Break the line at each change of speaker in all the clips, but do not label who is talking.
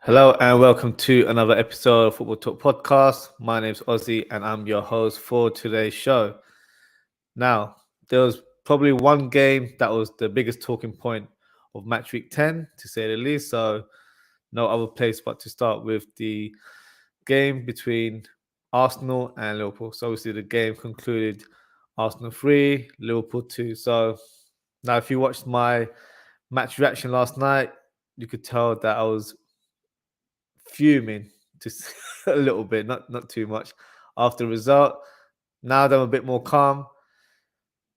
Hello and welcome to another episode of Football Talk Podcast. My name's Ozzie and I'm your host for today's show. Now, there was probably one game that was the biggest talking point of match week 10, to say the least. So, no other place but to start with the game between Arsenal and Liverpool. So, obviously, the game concluded Arsenal 3, Liverpool 2. So, now if you watched my match reaction last night, you could tell that I was fuming just a little bit, not too much after the result. Now that I'm a bit more calm,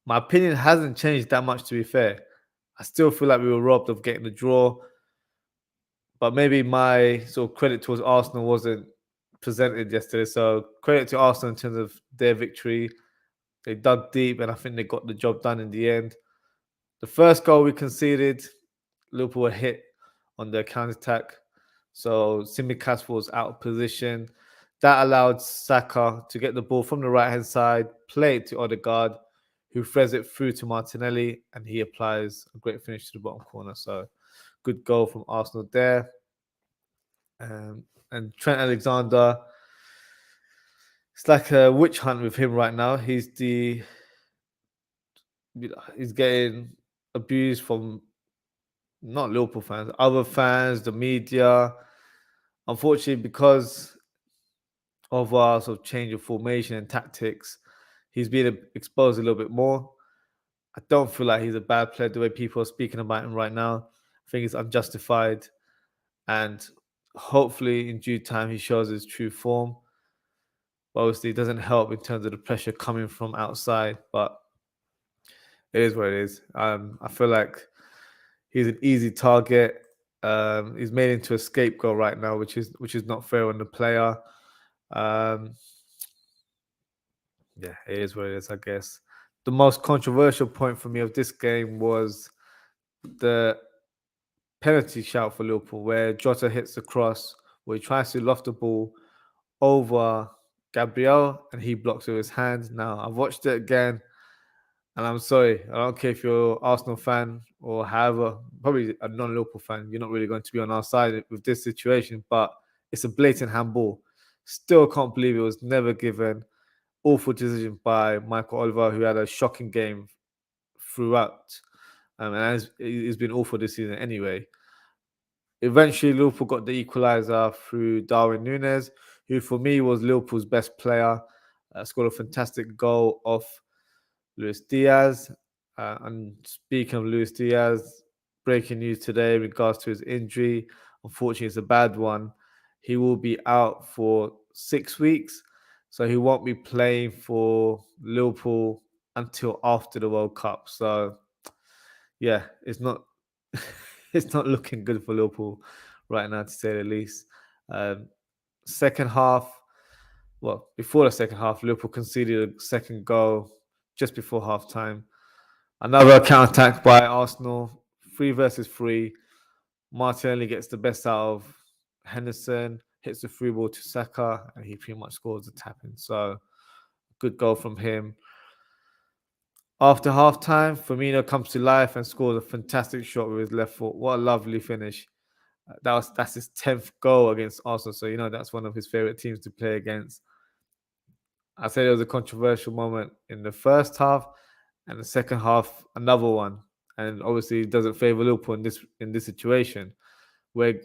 my opinion hasn't changed that much, to be fair. I still feel like we were robbed of getting the draw, but maybe my sort of credit towards Arsenal wasn't presented yesterday. So credit to Arsenal in terms of their victory. They dug deep and I think they got the job done in the end. The first goal we conceded, Liverpool were hit on their counter-attack. So Tsimikas was out of position. That allowed Saka to get the ball from the right-hand side, play it to Odegaard, who threads it through to Martinelli, and he applies a great finish to the bottom corner. So good goal from Arsenal there. And Trent Alexander, it's like a witch hunt with him right now. He's getting abused from not Liverpool fans, other fans, the media. Unfortunately, because of our sort of change of formation and tactics, he's being exposed a little bit more. I don't feel like he's a bad player the way people are speaking about him right now. I think it's unjustified. And hopefully in due time he shows his true form. But obviously it doesn't help in terms of the pressure coming from outside. But it is what it is. I feel like he's an easy target. He's made into a scapegoat right now, which is not fair on the player. Yeah, it is what it is, I guess. The most controversial point for me of this game was the penalty shout for Liverpool, where Jota hits the cross, where he tries to loft the ball over Gabriel, and he blocks with his hand. Now, I've watched it again, and I'm sorry, I don't care if you're an Arsenal fan or however, probably a non-Liverpool fan, you're not really going to be on our side with this situation, but it's a blatant handball. Still can't believe it was never given. Awful decision by Michael Oliver, who had a shocking game throughout. And he's been awful this season anyway. Eventually, Liverpool got the equaliser through Darwin Núñez, who for me was Liverpool's best player. Scored a fantastic goal off Luis Diaz. And speaking of Luis Diaz, breaking news today in regards to his injury. Unfortunately, it's a bad one. He will be out for 6 weeks. So he won't be playing for Liverpool until after the World Cup. So yeah, it's not it's not looking good for Liverpool right now, to say the least. Second half, well, before the second half, Liverpool conceded a second goal just before half time. Another counter-attack by Arsenal, 3 versus 3. Martinelli gets the best out of Henderson, hits the free ball to Saka, and he pretty much scores the tap-in. So, good goal from him. After halftime, Firmino comes to life and scores a fantastic shot with his left foot. What a lovely finish. That's his 10th goal against Arsenal. So, that's one of his favorite teams to play against. I said it was a controversial moment in the first half, and the second half, another one. And obviously, it doesn't favor Liverpool in this situation, where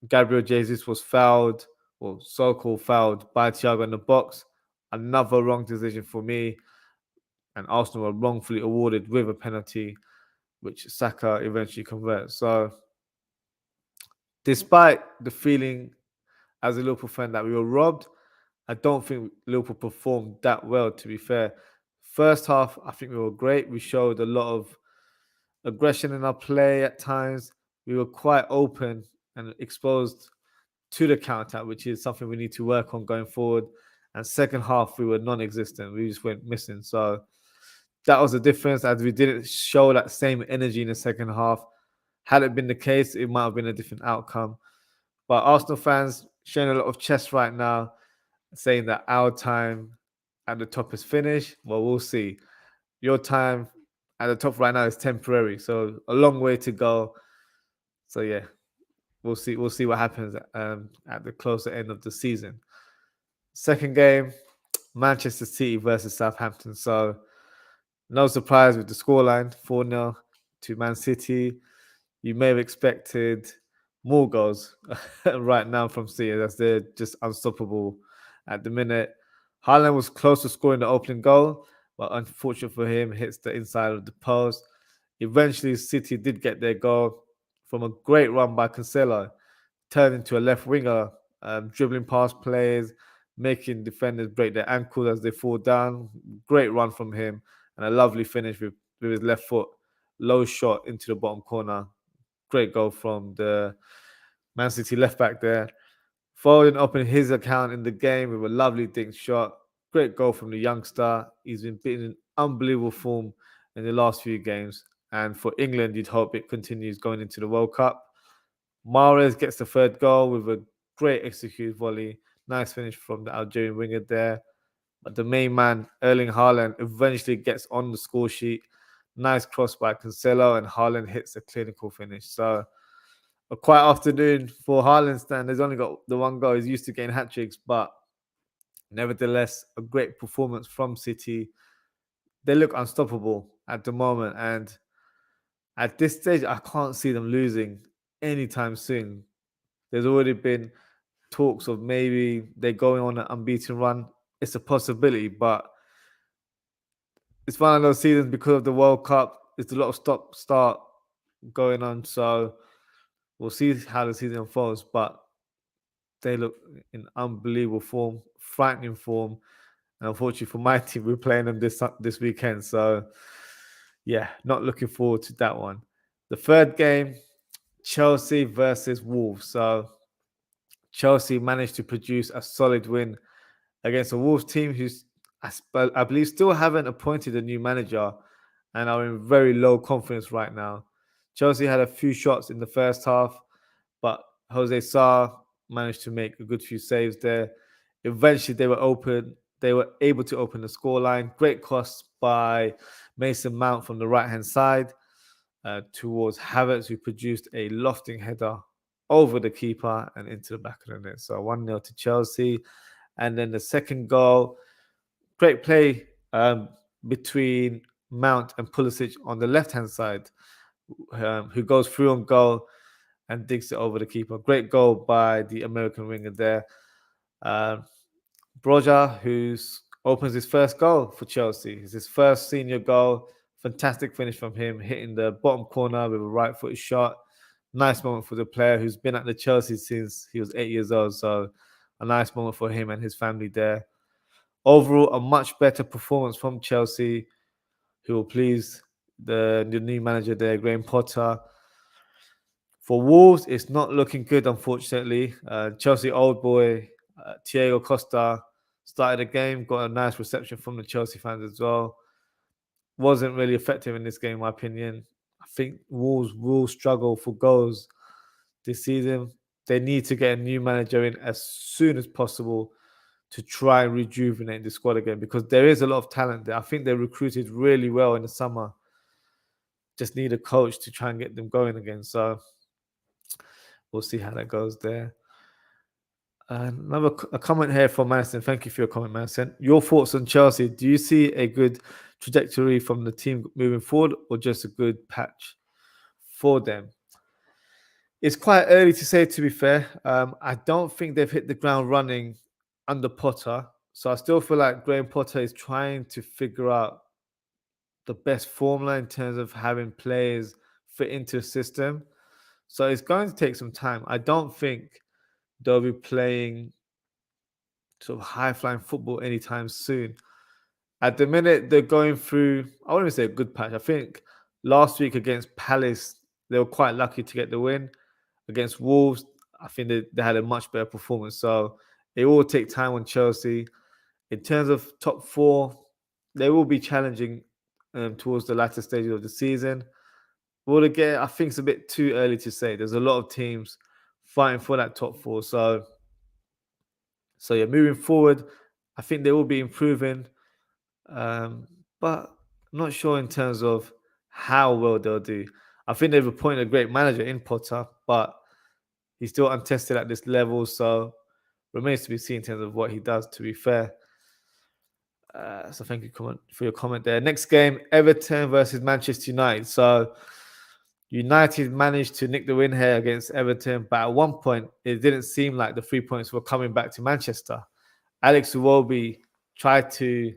Gabriel Jesus was fouled, or so-called fouled, by Thiago in the box. Another wrong decision for me. And Arsenal were wrongfully awarded with a penalty, which Saka eventually converts. So, despite the feeling as a Liverpool fan that we were robbed, I don't think Liverpool performed that well, to be fair. First half, I think we were great. We showed a lot of aggression in our play at times. We were quite open and exposed to the counter, which is something we need to work on going forward. And second half, we were non-existent. We just went missing. So that was the difference, as we didn't show that same energy in the second half. Had it been the case, it might have been a different outcome. But Arsenal fans showing a lot of chest right now, saying that our time at the top is finished. Well, we'll see. Your time at the top right now is temporary. So a long way to go. So yeah, we'll see. We'll see what happens at the closer end of the season. Second game, Manchester City versus Southampton. So no surprise with the scoreline, 4-0 to Man City. You may have expected more goals right now from City as they're just unstoppable at the minute. Haaland was close to scoring the opening goal, but unfortunate for him, hits the inside of the post. Eventually, City did get their goal from a great run by Cancelo, turned into a left winger, dribbling past players, making defenders break their ankles as they fall down. Great run from him, and a lovely finish with his left foot, low shot into the bottom corner. Great goal from the Man City left back there. Foden opened his account in the game with a lovely dink shot. Great goal from the youngster. He's been in unbelievable form in the last few games. And for England, you'd hope it continues going into the World Cup. Mahrez gets the third goal with a great executed volley. Nice finish from the Algerian winger there. But the main man, Erling Haaland, eventually gets on the score sheet. Nice cross by Cancelo, and Haaland hits a clinical finish. So a quiet afternoon for Haaland stand. He's only got the one goal. He's used to getting hat tricks, but nevertheless, a great performance from City. They look unstoppable at the moment, and at this stage, I can't see them losing anytime soon. There's already been talks of maybe they're going on an unbeaten run. It's a possibility, but it's one of those seasons because of the World Cup. It's a lot of stop-start going on, so we'll see how the season unfolds. But they look in unbelievable form, frightening form, and unfortunately for my team, we're playing them this weekend. So yeah, not looking forward to that one. The third game, Chelsea versus Wolves. So Chelsea managed to produce a solid win against a Wolves team who's, I believe, still haven't appointed a new manager and are in very low confidence right now. Chelsea had a few shots in the first half, but Jose Sarr managed to make a good few saves there. Eventually, they were able to open the scoreline. Great cross by Mason Mount from the right-hand side towards Havertz, who produced a lofting header over the keeper and into the back of the net. So 1-0 to Chelsea. And then the second goal, great play between Mount and Pulisic on the left-hand side, who goes through on goal and digs it over the keeper. Great goal by the American winger there. Broja, who opens his first goal for Chelsea. It's his first senior goal. Fantastic finish from him, hitting the bottom corner with a right-footed shot. Nice moment for the player who's been at the Chelsea since he was 8 years old. So a nice moment for him and his family there. Overall, a much better performance from Chelsea, who will please the new manager there, Graham Potter. For Wolves, it's not looking good, unfortunately. Chelsea old boy Thiago Costa started the game, got a nice reception from the Chelsea fans as well. Wasn't really effective in this game, in my opinion. I think Wolves will struggle for goals this season. They need to get a new manager in as soon as possible to try and rejuvenate the squad again, because there is a lot of talent there. I think they recruited really well in the summer. Just need a coach to try and get them going again. So we'll see how that goes there. A comment here from Madison. Thank you for your comment, Madison. Your thoughts on Chelsea? Do you see a good trajectory from the team moving forward, or just a good patch for them? It's quite early to say, to be fair. I don't think they've hit the ground running under Potter. So I still feel like Graham Potter is trying to figure out the best formula in terms of having players fit into a system. So it's going to take some time. I don't think they'll be playing sort of high-flying football anytime soon. At the minute, they're going through, I wouldn't even say a good patch. I think last week against Palace, they were quite lucky to get the win. Against Wolves, I think they had a much better performance. So it will take time on Chelsea. In terms of top four, they will be challenging towards the latter stages of the season. Will they get? I think it's a bit too early to say. There's a lot of teams fighting for that top four. So yeah, moving forward, I think they will be improving. But I'm not sure in terms of how well they'll do. I think they've appointed a great manager in Potter, but he's still untested at this level, so remains to be seen in terms of what he does, to be fair. So thank you for your comment there. Next game, Everton versus Manchester United. So United managed to nick the win here against Everton, but at one point, it didn't seem like the 3 points were coming back to Manchester. Alex Iwobi tried to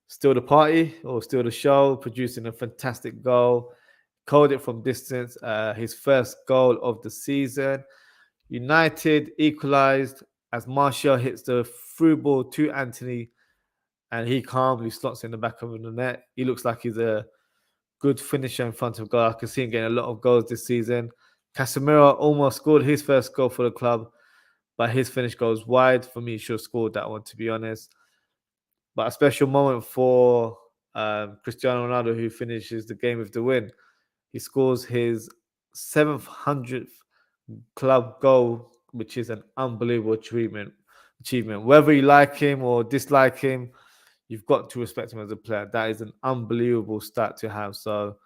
steal the party or steal the show, producing a fantastic goal. Called it from distance, his first goal of the season. United equalised as Martial hits the through ball to Anthony, and he calmly slots in the back of the net. He looks like he's a good finisher in front of goal. I can see him getting a lot of goals this season. Casemiro almost scored his first goal for the club, but his finish goes wide. For me, he should have scored that one, to be honest. But a special moment for Cristiano Ronaldo, who finishes the game with the win. He scores his 700th club goal, which is an unbelievable achievement. Whether you like him or dislike him, you've got to respect him as a player. That is an unbelievable stat to have. So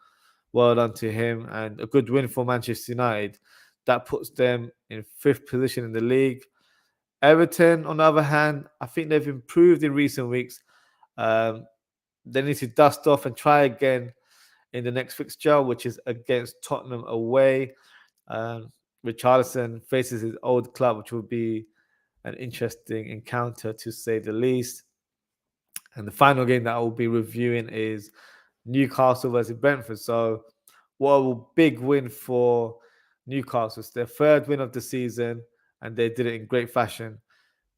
well done to him, and a good win for Manchester United. That puts them in 5th position in the league. Everton, on the other hand, I think they've improved in recent weeks. They need to dust off and try again in the next fixture, which is against Tottenham away. Richarlison faces his old club, which will be an interesting encounter, to say the least. And the final game that I will be reviewing is Newcastle versus Brentford. So, what a big win for Newcastle. It's their 3rd win of the season, and they did it in great fashion.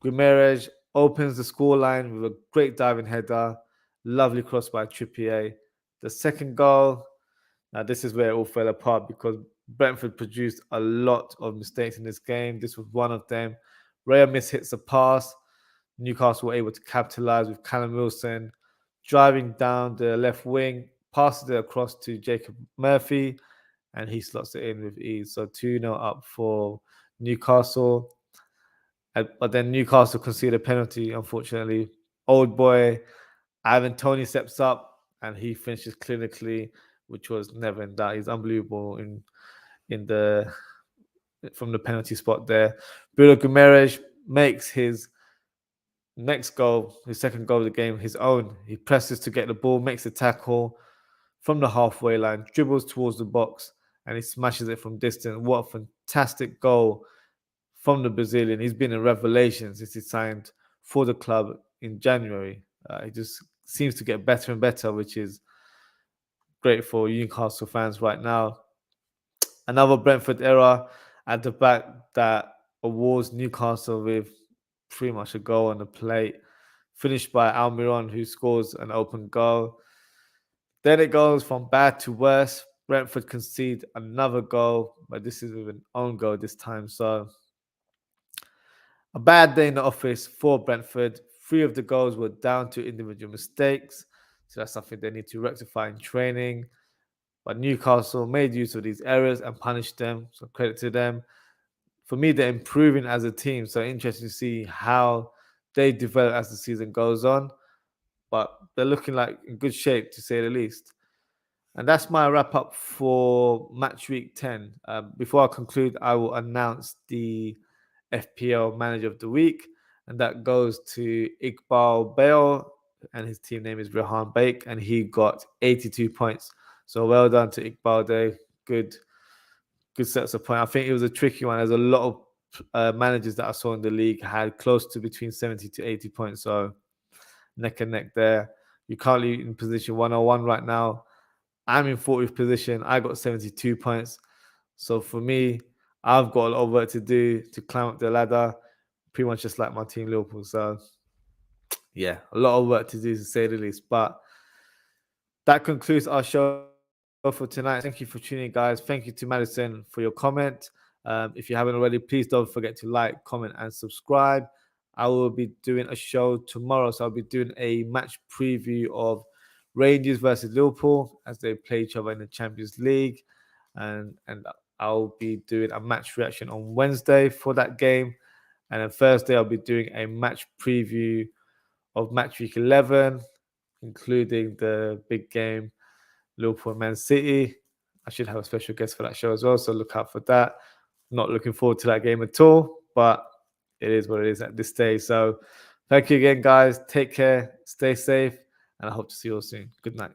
Guimaraes opens the scoreline with a great diving header. Lovely cross by Trippier. The second goal, now this is where it all fell apart because Brentford produced a lot of mistakes in this game. This was one of them. Raya mishits a pass. Newcastle were able to capitalize with Callum Wilson driving down the left wing, passes it across to Jacob Murphy, and he slots it in with ease. So 2-0 up for Newcastle. But then Newcastle conceded a penalty, unfortunately. Old boy Ivan Toney steps up and he finishes clinically, which was never in doubt. He's unbelievable in the from the penalty spot there. Bruno Guimaraes makes his next goal, his second goal of the game, his own. He presses to get the ball, makes a tackle from the halfway line, dribbles towards the box, and he smashes it from distance. What a fantastic goal from the Brazilian. He's been a revelation since he signed for the club in January. He just seems to get better and better, which is great for Newcastle fans right now. Another Brentford error at the back that awards Newcastle with pretty much a goal on the plate, finished by Almiron, who scores an open goal. Then it goes from bad to worse. Brentford concede another goal, but this is with an own goal this time. So a bad day in the office for Brentford. 3 of the goals were down to individual mistakes. So that's something they need to rectify in training. But Newcastle made use of these errors and punished them. So credit to them. For me, they're improving as a team. So interesting to see how they develop as the season goes on. But they're looking like in good shape, to say the least. And that's my wrap up for match week 10. Before I conclude, I will announce the FPL Manager of the Week, and that goes to Iqbal Bale, and his team name is Rehan Bake, and he got 82 points. So well done to Iqbal Day. Good sets of points. I think it was a tricky one. There's a lot of managers that I saw in the league had close to between 70 to 80 points. So neck and neck there. You're currently in position 101 right now. I'm in 40th position. I got 72 points. So for me, I've got a lot of work to do to climb up the ladder, pretty much just like my team Liverpool. So yeah, a lot of work to do, to say the least. But that concludes our show for tonight. Thank you for tuning in, guys. Thank you to Madison for your comment. If you haven't already, please don't forget to like, comment, and subscribe. I will be doing a show tomorrow. So I'll be doing a match preview of Rangers versus Liverpool as they play each other in the Champions League. And I'll be doing a match reaction on Wednesday for that game. And then Thursday, I'll be doing a match preview of match week 11, including the big game Liverpool and Man City. I should have a special guest for that show as well, so look out for that. Not looking forward to that game at all, but it is what it is at this stage. So thank you again, guys. Take care, stay safe, and I hope to see you all soon. Good night.